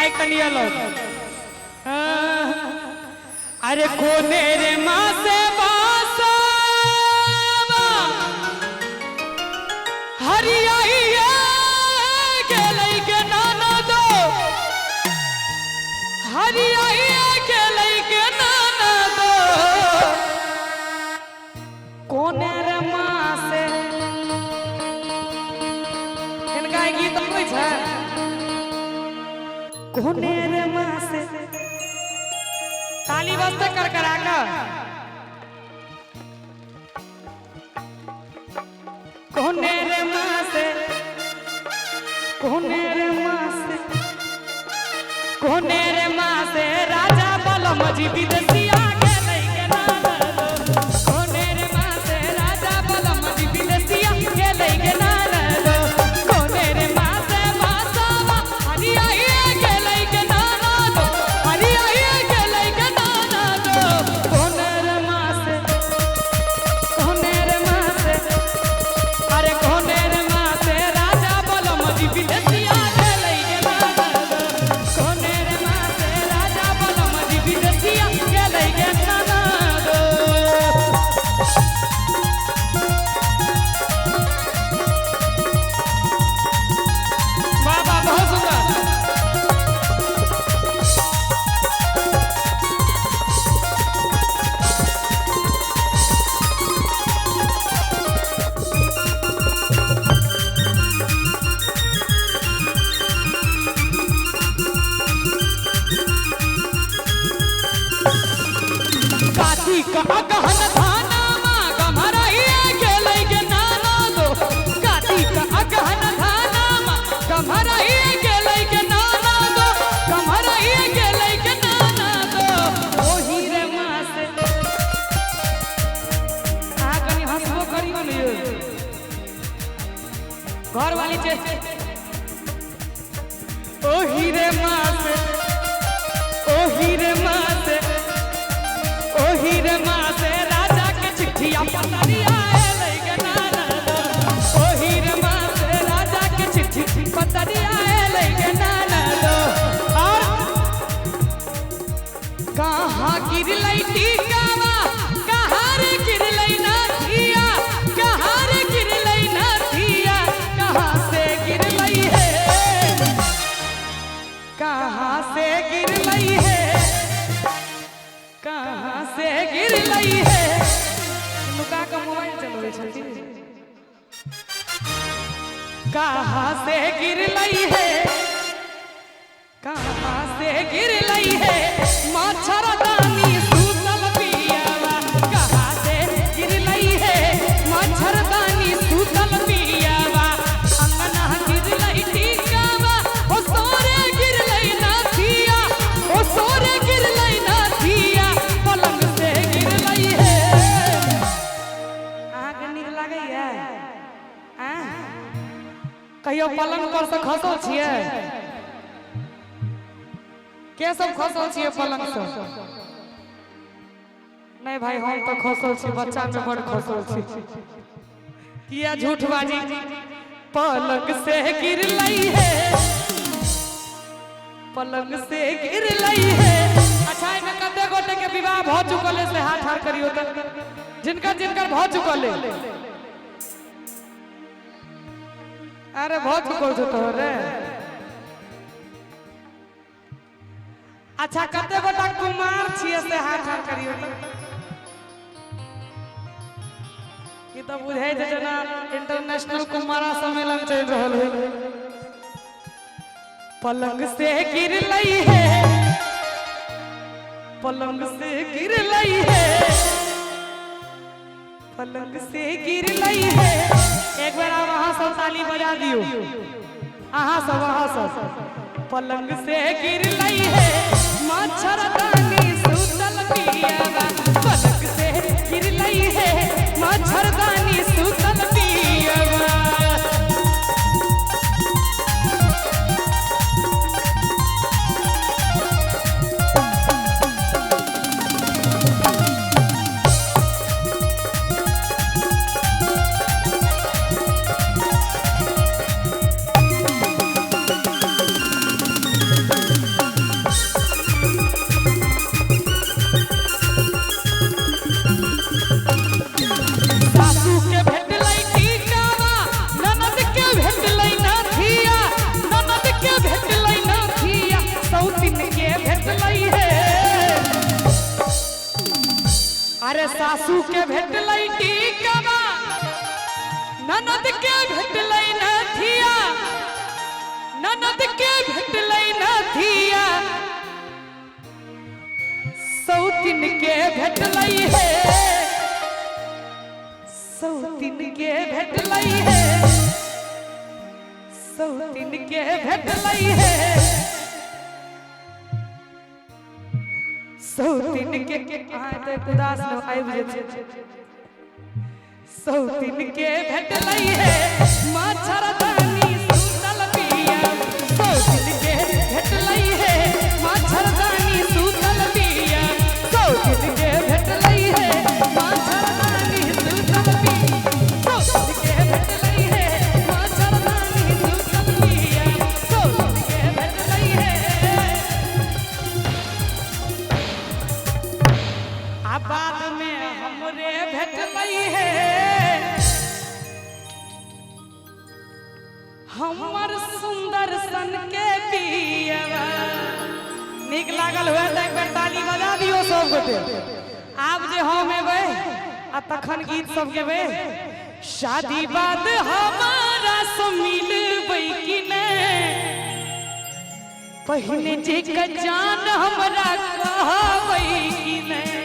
Mic कनिया लो। अरे कोने रे माँ से बासा हरिया के लइके नाना दो हरिया के लइके नाना दो कोने रे माँ से इनका गीत कोई है कोने रे माँ से ताली बजते कर कोने रे माँ से कोने रे माँ से कोने रे माँ से राजा बलम जी विदेशिया के लइके नाना दो कोने रे माँ से राजा बलम जी विदेशिया के लइके नाना दो कोने रे माँ से बासावा हरिया के लइके नाना दो हरिया के लइके नाना दो कोने रे माँ से अरे कोने रे माँ से राजा बलम जी विदेशिया के लइके नाना दो कोने रे माँ से राजा बलम जी विदेशिया के लइके नाना दो। बाबा बहुत सुंदर। काठी का अगहन धाना माँ कमरइया के लइके नाना दो काठी का अगहन धाना माँ कमरइया के लइके नाना दो कमरइया के लइके नाना दो ओही रे माँ से आ कनी हंसबो करियो न यो घर वाली छे ओही रे माँ से ओही रे माँ से ओही रे माँ से राजा के चिट्ठिया पतरिया लइके नाना दो ओही रे माँ से राजा के चिट्ठी पतरिया लइके नाना दो। और कहाँ गिरलई टीकावा कहाँ रे गिरलई नाथिया कहाँ रे गिरलई नाथिया कहाँ से गिरलई है कहाँ से गिरलई है कहाँ से गिरलई है लुका का मोबाइल चलवे छथि कहाँ से गिरलई है कहाँ से गिरलई है मच्छरदानी सूतल पियावा कहाँ से गिरलई है मच्छरदानी सूतल पियावा अंगना गिरलई टीकावा ओ सोरे गिरलई नाथिया ओ सोरे गिरलई नाथिया पलंग से गिरलई है। आगे नीक लागैया कहियो पलंग पर से खसल छियै के सब खसल छियै पलंग से नहीं भाई हम तो खसल छी बच्चा में बड़ खसल छी किया झूठ बाजी पलंग से गिरलई है पलंग से गिरलई है। अच्छा इनमें कते गोटे के विवाह भ चुकल है से हाथ हाथ करियो त जिनकर जिनकर भ चुकल है अरे भ चुकल छ तोरे। अच्छा कते गोटा कुमार छिए से हाथ हाथ करियो त ई तो बुझाई जे जना इंटरनेशनल कुमारा सम्मेलन चल रहल है पलंग से गिरलई है पलंग से गिरलई है पलंग से गिरलई है। एक बार आप वहां सब ताली बजा दियो अहाँ सब पलंग से गिरलई है मच्छरदानी सूतल पियावा पलंग से गिरलई है मच्छरदानी सूतल पियावा। अरे सासू के भेटलै टीकवा ननद के भेटलै नथिया ननद के भेटलै नथिया सौतिन के भेटलै हे सौतिन के भेटलै हे सौतिन के भेटलै हे सौतिन के आते उदास न आबि जेतै सौतिन के भेटलै हे मच्छरदानी सुतल पिया सौतिन के भेटलै हे मच्छरदानी सुतल पिया सौतिन के भेटलै हे मच्छरदानी सुतल पिया सौतिन के भेटलै हे मच्छरदानी सुतल पिया सौतिन के भेटलै हे आ बाद में हमरे भेटलै हे हमर सुंदर सन के पियवा नीक लागल हुए त एक बेर ताली बजा दियो सब गोटे आब जे हम एबै आ तखन गीत सब गेबै शादी बाद हमारा से मिलबै कि नहीं पहले जे जान हमरा कहबै कि नहीं